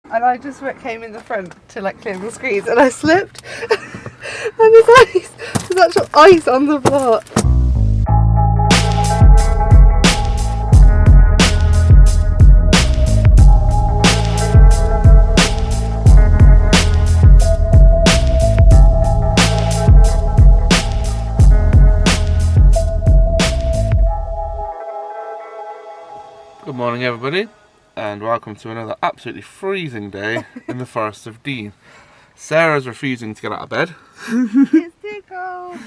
And I just came in the front to like clear the screens and I slipped and there's actual ice on the floor. Good morning everybody, and welcome to another absolutely freezing day in the Forest of Dean. Sarah's refusing to get out of bed. It's too cold.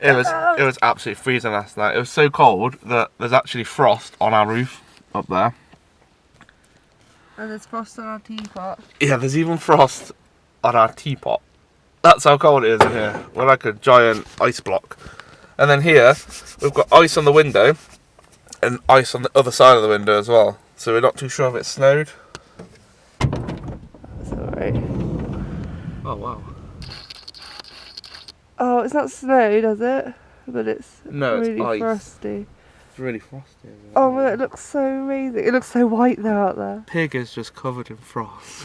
It was absolutely freezing last night. It was so cold that there's actually frost on our roof up there. And there's frost on our teapot. Yeah, there's even frost on our teapot. That's how cold it is in here. We're like a giant ice block. And then here, we've got ice on the window and ice on the other side of the window as well. So we're not too sure if it snowed. That's alright. Oh wow. Oh, it's not snow, does it? But it's really ice. frosty. It's really frosty, isn't it? Oh, it looks so amazing. It looks so white though out there. Pig is just covered in frost.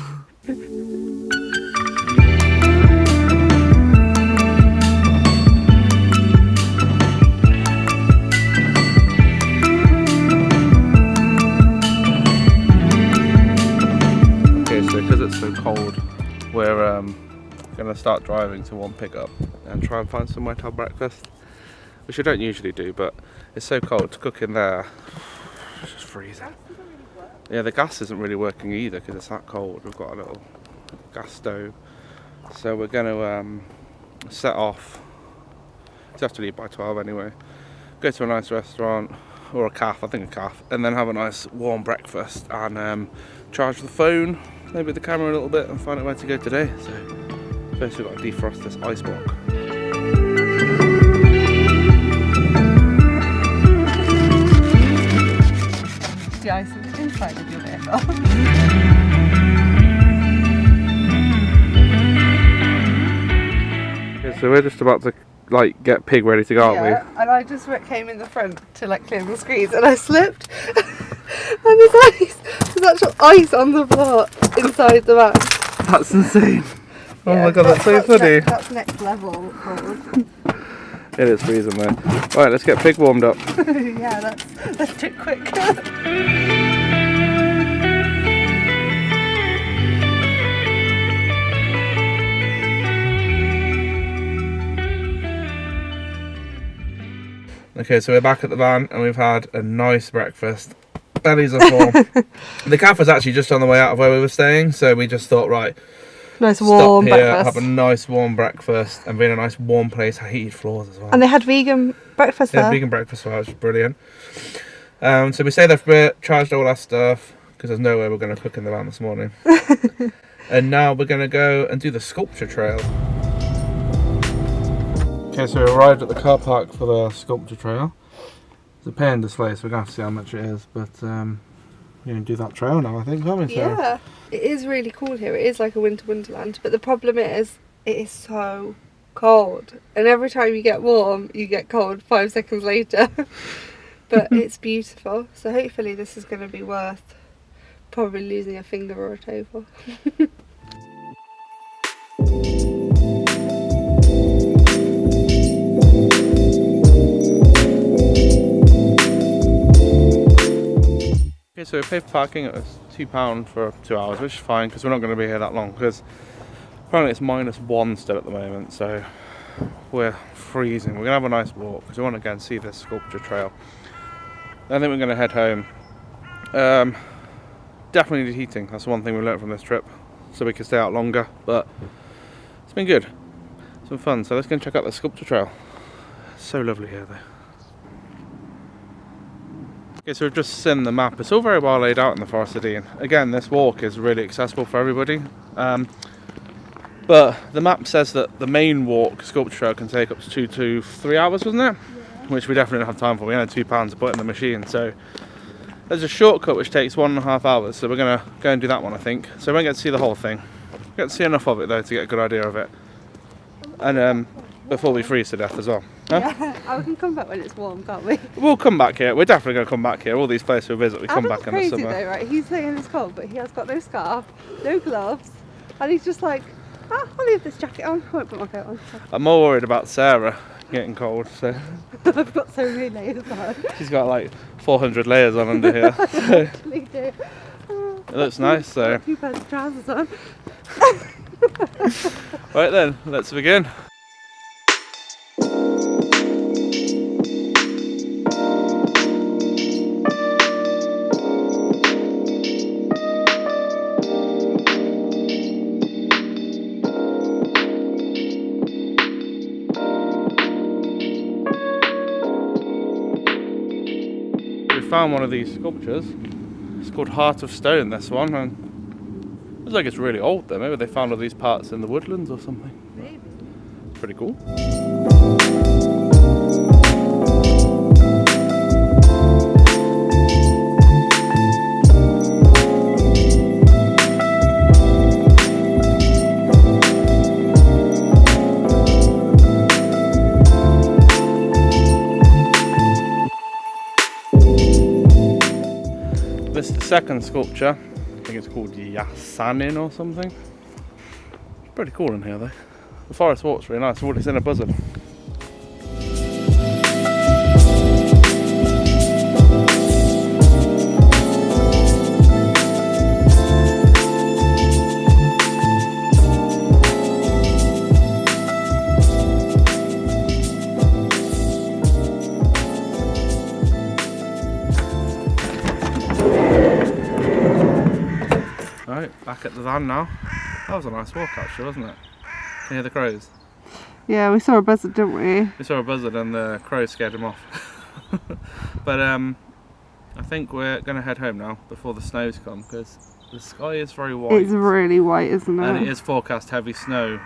Because it's so cold, we're going to start driving to one pickup and try and find somewhere to have breakfast, which we don't usually do, but it's so cold to cook in there. It's just freezing. Yeah, the gas isn't really working either because it's that cold. We've got a little gas stove, so we're going to set off. You have to leave by 12 anyway. Go to a nice restaurant or a cafe, I think a cafe, and then have a nice warm breakfast and charge the phone, maybe the camera a little bit, and find out where to go today. So first we've got to defrost this ice block. The ice is the inside of your vehicle. Okay, so we're just about to like get Pig ready to go, aren't we? And I just came in the front to like clear the screens and I slipped and there's actual ice on the floor inside the van. That's insane. Oh my god, that's so funny. That's next level cold. It is freezing though. Right, let's get Pig warmed up. Yeah, let's do it quick. Okay, so we're back at the van and we've had a nice breakfast. Bellies are full. The cafe was actually just on the way out of where we were staying, so we just thought, right, nice warm stop here, breakfast. have a nice warm breakfast and be in a nice warm place, heated floors as well. And they had vegan breakfast there. Yeah, vegan breakfast for us, which was brilliant. So we stayed there for a bit, charged all our stuff, because there's no way we're going to cook in the van this morning. And now we're going to go and do the sculpture trail. Okay, so we arrived at the car park for the sculpture trail. It's a paying display, so we're going to have to see how much it is, but we're going to do that trail now, I think, aren't we, Sarah? Yeah, it is really cool here. It is like a winter wonderland, but the problem is, it is so cold. And every time you get warm, you get cold 5 seconds later. But it's beautiful, so hopefully this is going to be worth probably losing a finger or a toe for. Okay, so we paid for parking. It was £2 for 2 hours, which is fine because we're not going to be here that long because apparently it's -1 still at the moment, so we're freezing. We're going to have a nice walk because we want to go and see this sculpture trail. I think we're going to head home. Definitely need heating. That's the one thing we learned from this trip, so we can stay out longer, but it's been good. Some fun. So let's go and check out the sculpture trail. It's so lovely here though. Okay, so we've just seen the map. It's all very well laid out in the Forest of Dean. Again, this walk is really accessible for everybody. But the map says that the main walk, sculpture trail, can take up to 2 to 3 hours, wasn't it? Yeah. Which we definitely don't have time for. We only had £2 to put in the machine. So there's a shortcut which takes 1.5 hours. So we're going to go and do that one, I think. So we won't get to see the whole thing. Get to see enough of it though to get a good idea of it. And before we freeze to death as well. Huh? Yeah, we can come back when it's warm, can't we? We'll come back here. We're definitely going to come back here. All these places we visit, we come Adam's back in the crazy summer. though, right? He's saying it's cold, but he has got no scarf, no gloves, and he's just like, I'll leave this jacket on. I won't put my coat on. I'm more worried about Sarah getting cold. So I've got so many layers on. she's got like 400 layers on under here. I So actually do. it looks nice. So A few pairs of trousers on. right then, let's begin. We found one of these sculptures. It's called Heart of Stone, this one, and it looks like it's really old though. Maybe they found all these parts in the woodlands or something. Maybe. Pretty cool. This is the second sculpture. I think it's called Yasanin or something. Pretty cool in here though. The forest walk's really nice. Oh, it's in a buzzard. Right, back at the van now. That was a nice walk actually, wasn't it? Can you hear the crows? Yeah, we saw a buzzard, didn't we? We saw a buzzard and the crows scared him off. But I think we're going to head home now before the snows come because the sky is very white. It's really white, isn't it? And it is forecast heavy snow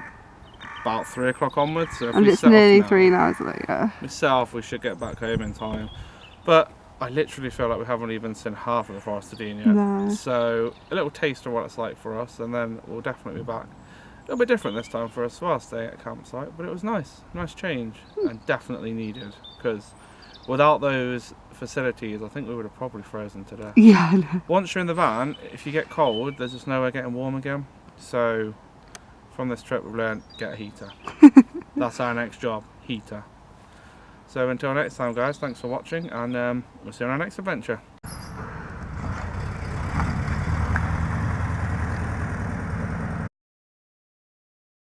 about 3 o'clock onwards. So if And we it's set off nearly now, 3 hours later. we set off, we should get back home in time. But I literally feel like we haven't even seen half of the Forest of Dean yet. No. So a little taste of what it's like for us, and then we'll definitely be back. A little bit different this time for us while staying at a campsite, but it was nice change, and definitely needed, because without those facilities I think we would have probably frozen to death. Yeah, I know. Once you're in the van, if you get cold, there's just no way getting warm again. So from this trip we've learned, get a heater. That's our next job, heater. So until next time guys, thanks for watching, and we'll see you on our next adventure.